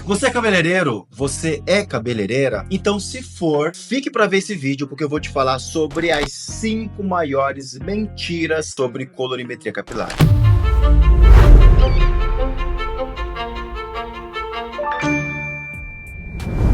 Você é cabeleireiro? Você é cabeleireira? Então, se for, fique para ver esse vídeo, porque eu vou te falar sobre as 5 maiores mentiras sobre colorimetria capilar.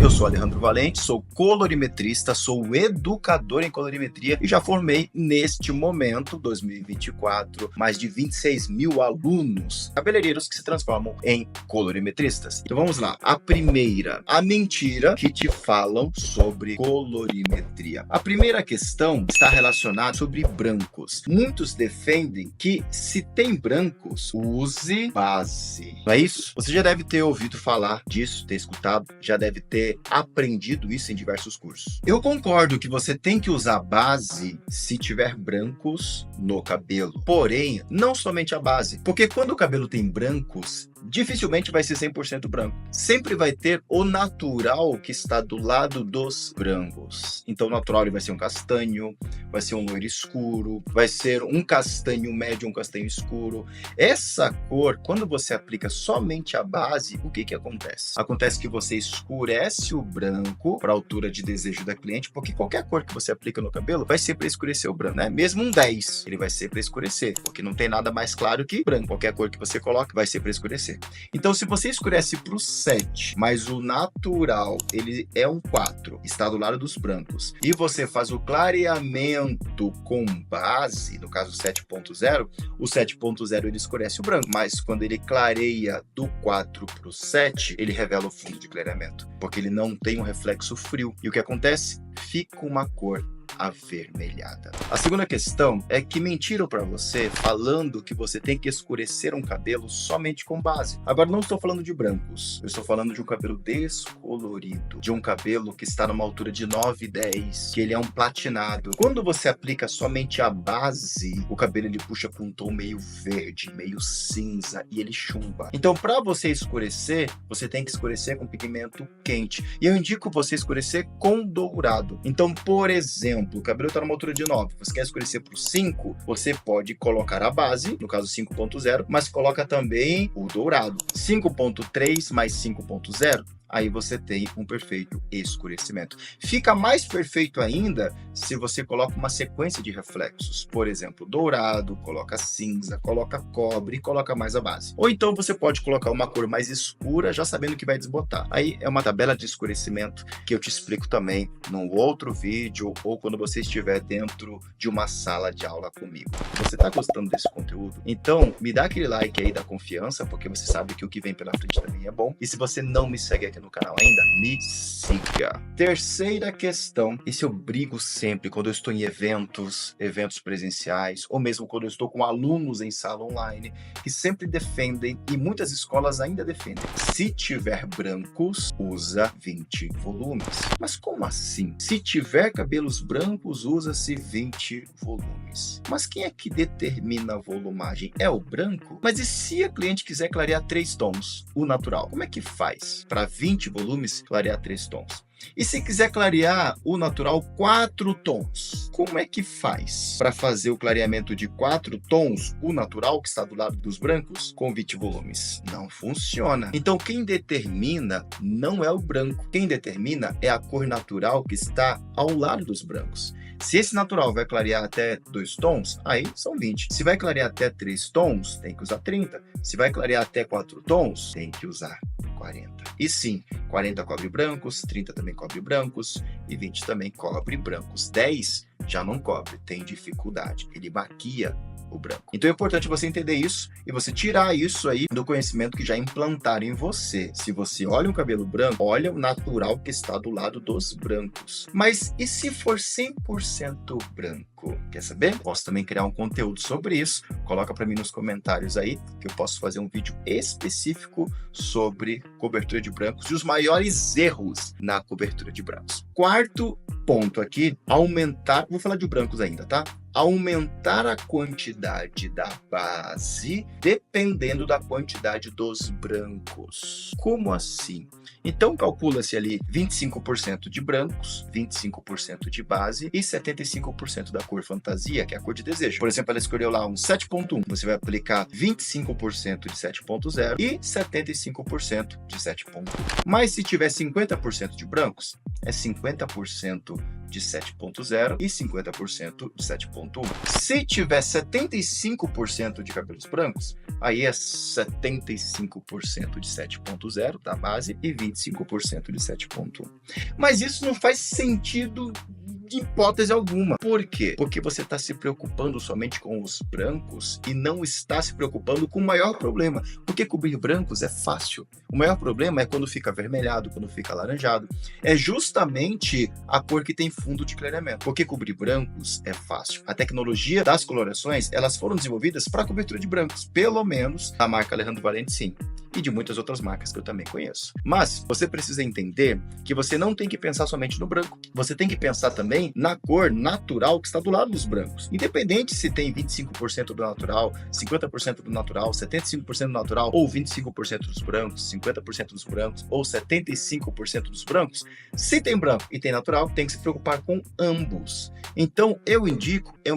Eu sou Alejandro Valente, sou colorimetrista, sou educador em colorimetria e já formei neste momento, 2024, mais de 26 mil alunos cabeleireiros que se transformam em colorimetristas. Então vamos lá. A primeira, a mentira que te falam sobre colorimetria. A primeira questão está relacionada sobre brancos. Muitos defendem que se tem brancos, use base. Não é isso? Você já deve ter ouvido falar disso, ter escutado, já deve ter aprendido isso em diversos cursos. Eu concordo que você tem que usar base se tiver brancos no cabelo. Porém, não somente a base. Porque quando o cabelo tem brancos, dificilmente vai ser 100% branco. Sempre vai ter o natural que está do lado dos brancos. Então, o natural ele vai ser um castanho, vai ser um loiro escuro, vai ser um castanho médio, um castanho escuro. Essa cor, quando você aplica somente a base, o que acontece? Acontece que você escurece o branco para a altura de desejo da cliente, porque qualquer cor que você aplica no cabelo vai ser para escurecer o branco, né? Mesmo um 10, ele vai ser para escurecer, porque não tem nada mais claro que branco. Qualquer cor que você coloca vai ser para escurecer. Então, se você escurece para o 7, mas o natural ele é um 4, está do lado dos brancos, e você faz o clareamento com base, no caso 7.0, o 7.0 ele escurece o branco, mas quando ele clareia do 4 para o 7, ele revela o fundo de clareamento, porque ele não tem um reflexo frio. E o que acontece? Fica uma cor avermelhada. A segunda questão é que mentiram para você falando que você tem que escurecer um cabelo somente com base. Agora, não estou falando de brancos, eu estou falando de um cabelo descolorido, de um cabelo que está numa altura de 9, 10, que ele é um platinado. Quando você aplica somente a base, o cabelo ele puxa para um tom meio verde, meio cinza e ele chumba. Então, para você escurecer, você tem que escurecer com pigmento quente. E eu indico você escurecer com dourado. Então, por exemplo, o cabelo está numa altura de 9, você quer escurecer para o 5, você pode colocar a base, no caso 5.0, mas coloca também o dourado. 5.3 mais 5.0, aí você tem um perfeito escurecimento. Fica mais perfeito ainda se você coloca uma sequência de reflexos. Por exemplo, dourado, coloca cinza, coloca cobre e coloca mais a base. Ou então você pode colocar uma cor mais escura, já sabendo que vai desbotar. Aí é uma tabela de escurecimento que eu te explico também num outro vídeo ou quando você estiver dentro de uma sala de aula comigo. Você está gostando desse conteúdo? Então, me dá aquele like aí da confiança, porque você sabe que o que vem pela frente também é bom. E se você não me segue aqui no canal ainda, me siga. Terceira questão, esse eu brigo sempre quando eu estou em eventos presenciais, ou mesmo quando eu estou com alunos em sala online, que sempre defendem, e muitas escolas ainda defendem, se tiver brancos, usa 20 volumes. Mas como assim? Se tiver cabelos brancos, usa-se 20 volumes. Mas quem é que determina a volumagem? É o branco? Mas e se a cliente quiser clarear 3 tons, o natural? Como é que faz para 20 volumes clarear 3 tons? E se quiser clarear o natural 4 tons, como é que faz para fazer o clareamento de 4 tons, o natural que está do lado dos brancos, com 20 volumes? Não funciona. Então quem determina não é o branco, quem determina é a cor natural que está ao lado dos brancos. Se esse natural vai clarear até 2 tons, aí são 20. Se vai clarear até 3 tons, tem que usar 30. Se vai clarear até 4 tons, tem que usar 40. E sim, 40 cobre brancos, 30 também cobre brancos e 20 também cobre brancos. 10 já não cobre, tem dificuldade, ele maquia o branco. Então é importante você entender isso e você tirar isso aí do conhecimento que já implantaram em você. Se você olha um cabelo branco, olha o natural que está do lado dos brancos. Mas e se for 100% branco? Quer saber? Posso também criar um conteúdo sobre isso. Coloca para mim nos comentários aí que eu posso fazer um vídeo específico sobre cobertura de brancos e os maiores erros na cobertura de brancos. Quarto ponto aqui, aumentar, vou falar de brancos ainda, tá? Aumentar a quantidade da base dependendo da quantidade dos brancos. Como assim? Então, calcula-se ali 25% de brancos, 25% de base e 75% da cor fantasia, que é a cor de desejo. Por exemplo, ela escolheu lá um 7.1, você vai aplicar 25% de 7.0 e 75% de 7.1. Mas se tiver 50% de brancos, é 50% de 7.0 e 50% de 7.1. Se tiver 75% de cabelos brancos, aí é 75% de 7.0 da base e 25% de 7.1. Mas isso não faz sentido de hipótese alguma. Por quê? Porque você está se preocupando somente com os brancos e não está se preocupando com o maior problema. Porque cobrir brancos é fácil. O maior problema é quando fica avermelhado, quando fica alaranjado. É justamente a cor que tem fundo de clareamento. Porque cobrir brancos é fácil. A tecnologia das colorações, elas foram desenvolvidas para cobertura de brancos. Pelo menos a marca Alejandro Valente, sim. E de muitas outras marcas que eu também conheço. Mas você precisa entender que você não tem que pensar somente no branco. Você tem que pensar também na cor natural que está do lado dos brancos. Independente se tem 25% do natural, 50% do natural, 75% do natural, ou 25% dos brancos, 50% dos brancos, ou 75% dos brancos, se tem branco e tem natural, tem que se preocupar com ambos. Então, eu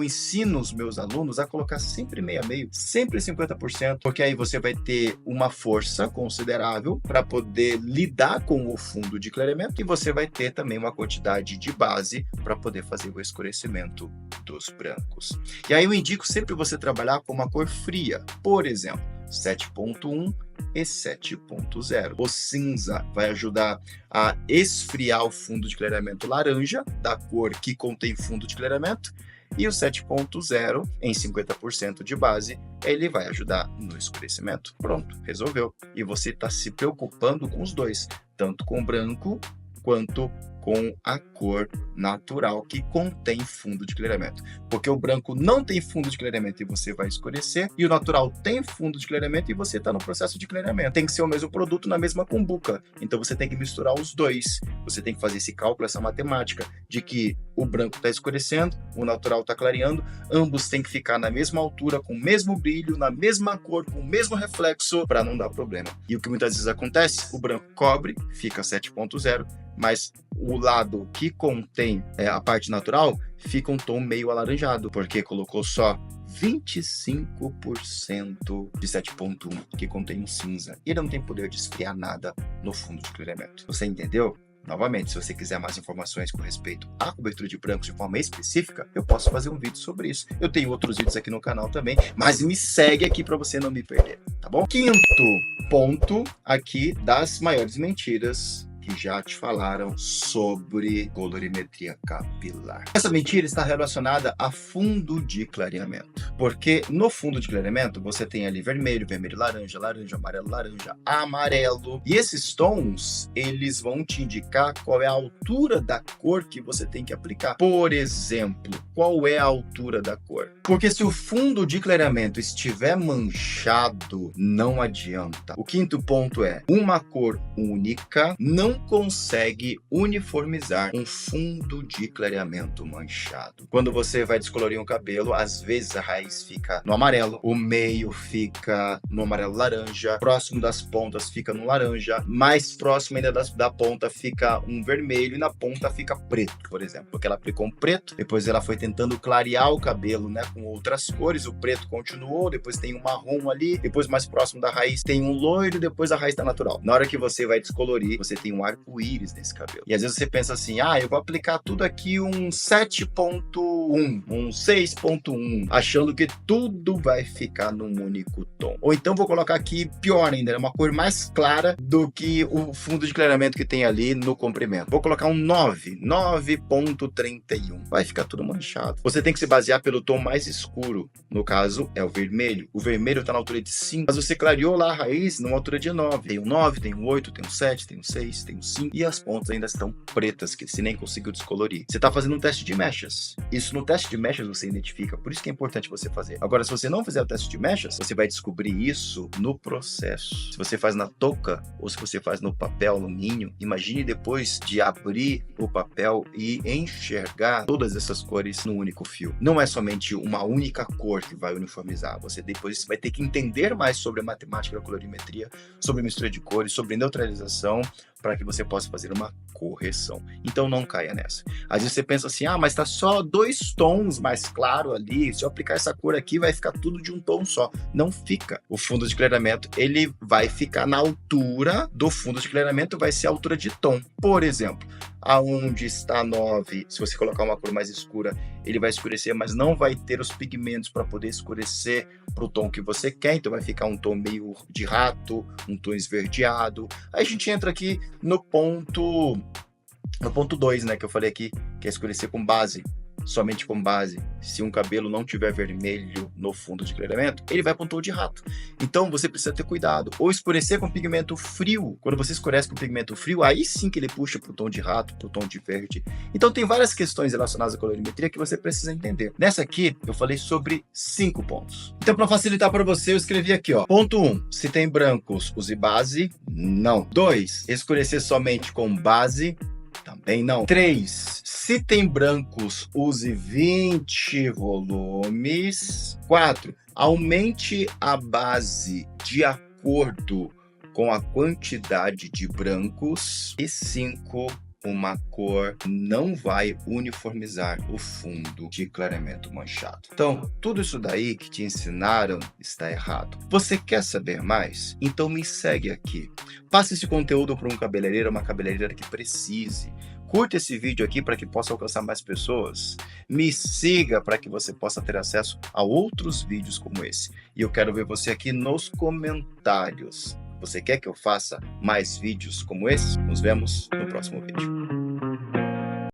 ensino os meus alunos a colocar sempre meio a meio, sempre 50%, porque aí você vai ter uma força considerável para poder lidar com o fundo de clareamento e você vai ter também uma quantidade de base para poder fazer o escurecimento dos brancos. E aí eu indico sempre você trabalhar com uma cor fria, por exemplo, 7.1 e 7.0. O cinza vai ajudar a esfriar o fundo de clareamento laranja, da cor que contém fundo de clareamento, e o 7.0 em 50% de base, ele vai ajudar no escurecimento. Pronto, resolveu. E você está se preocupando com os dois, tanto com o branco quanto com a cor natural que contém fundo de clareamento. Porque o branco não tem fundo de clareamento e você vai escurecer, e o natural tem fundo de clareamento e você está no processo de clareamento. Tem que ser o mesmo produto na mesma cumbuca. Então você tem que misturar os dois. Você tem que fazer esse cálculo, essa matemática, de que o branco está escurecendo, o natural está clareando, ambos têm que ficar na mesma altura, com o mesmo brilho, na mesma cor, com o mesmo reflexo, para não dar problema. E o que muitas vezes acontece, o branco cobre, fica 7.0, mas o lado que contém a parte natural fica um tom meio alaranjado, porque colocou só 25% de 7.1 que contém um cinza. E ele não tem poder de esfriar nada no fundo de clareamento. Você entendeu? Novamente, se você quiser mais informações com respeito à cobertura de brancos de forma específica, eu posso fazer um vídeo sobre isso. Eu tenho outros vídeos aqui no canal também, mas me segue aqui para você não me perder, tá bom? Quinto ponto aqui das maiores mentiras que já te falaram sobre colorimetria capilar. Essa mentira está relacionada a fundo de clareamento, porque no fundo de clareamento você tem ali vermelho, vermelho, laranja, laranja, amarelo, laranja, amarelo, e esses tons, eles vão te indicar qual é a altura da cor que você tem que aplicar. Por exemplo, qual é a altura da cor? Porque se o fundo de clareamento estiver manchado, não adianta. O quinto ponto é, uma cor única não consegue uniformizar um fundo de clareamento manchado. Quando você vai descolorir um cabelo, às vezes a raiz fica no amarelo, o meio fica no amarelo laranja, próximo das pontas fica no laranja, mais próximo ainda da ponta fica um vermelho e na ponta fica preto, por exemplo, porque ela aplicou um preto, depois ela foi tentando clarear o cabelo, né, com outras cores, o preto continuou, depois tem um marrom ali, depois mais próximo da raiz tem um loiro, depois a raiz tá natural. Na hora que você vai descolorir, você tem um arco-íris nesse cabelo. E às vezes você pensa assim, eu vou aplicar tudo aqui um 7.1, um 6.1, achando que tudo vai ficar num único tom. Ou então vou colocar aqui, pior ainda, uma cor mais clara do que o fundo de clareamento que tem ali no comprimento. Vou colocar um 9.31. Vai ficar tudo manchado. Você tem que se basear pelo tom mais escuro. No caso, é o vermelho. O vermelho está na altura de 5, mas você clareou lá a raiz numa altura de 9. Tem um 9, tem um 8, tem um 7, tem um 6, tem um 5. E as pontas ainda estão pretas, que você nem conseguiu descolorir. Você está fazendo um teste de mechas. Isso no teste de mechas você identifica, por isso que é importante você fazer. Agora, se você não fizer o teste de mechas, você vai descobrir isso no processo. Se você faz na touca ou se você faz no papel alumínio, imagine depois de abrir o papel e enxergar todas essas cores no único fio. Não é somente uma única cor que vai uniformizar. Você depois vai ter que entender mais sobre a matemática da colorimetria, sobre mistura de cores, sobre neutralização, para que você possa fazer uma correção. Então não caia nessa. Às vezes você pensa assim, mas tá só 2 tons mais claro ali, se eu aplicar essa cor aqui vai ficar tudo de um tom só. Não fica. O fundo de clareamento, ele vai ficar na altura do fundo de clareamento, vai ser a altura de tom. Por exemplo, aonde está 9, se você colocar uma cor mais escura, ele vai escurecer, mas não vai ter os pigmentos para poder escurecer para o tom que você quer, então vai ficar um tom meio de rato, um tom esverdeado. Aí a gente entra aqui no ponto 2, né, que eu falei aqui, que é escurecer com base. Somente com base. Se um cabelo não tiver vermelho no fundo de clareamento, ele vai para um tom de rato. Então você precisa ter cuidado. Ou escurecer com pigmento frio. Quando você escurece com pigmento frio, aí sim que ele puxa para o tom de rato, para o tom de verde. Então tem várias questões relacionadas à colorimetria que você precisa entender. Nessa aqui, eu falei sobre 5 pontos. Então, para facilitar para você, eu escrevi aqui, ó. Ponto 1. Se tem brancos, use base. Não. 2. Escurecer somente com base. Também não. 3. Se tem brancos, use 20 volumes. 4. Aumente a base de acordo com a quantidade de brancos. E 5. Uma cor não vai uniformizar o fundo de clareamento manchado. Então, tudo isso daí que te ensinaram está errado. Você quer saber mais? Então me segue aqui. Passe esse conteúdo para um cabeleireiro, uma cabeleireira que precise. Curta esse vídeo aqui para que possa alcançar mais pessoas. Me siga para que você possa ter acesso a outros vídeos como esse. E eu quero ver você aqui nos comentários. Você quer que eu faça mais vídeos como esse? Nos vemos no próximo vídeo.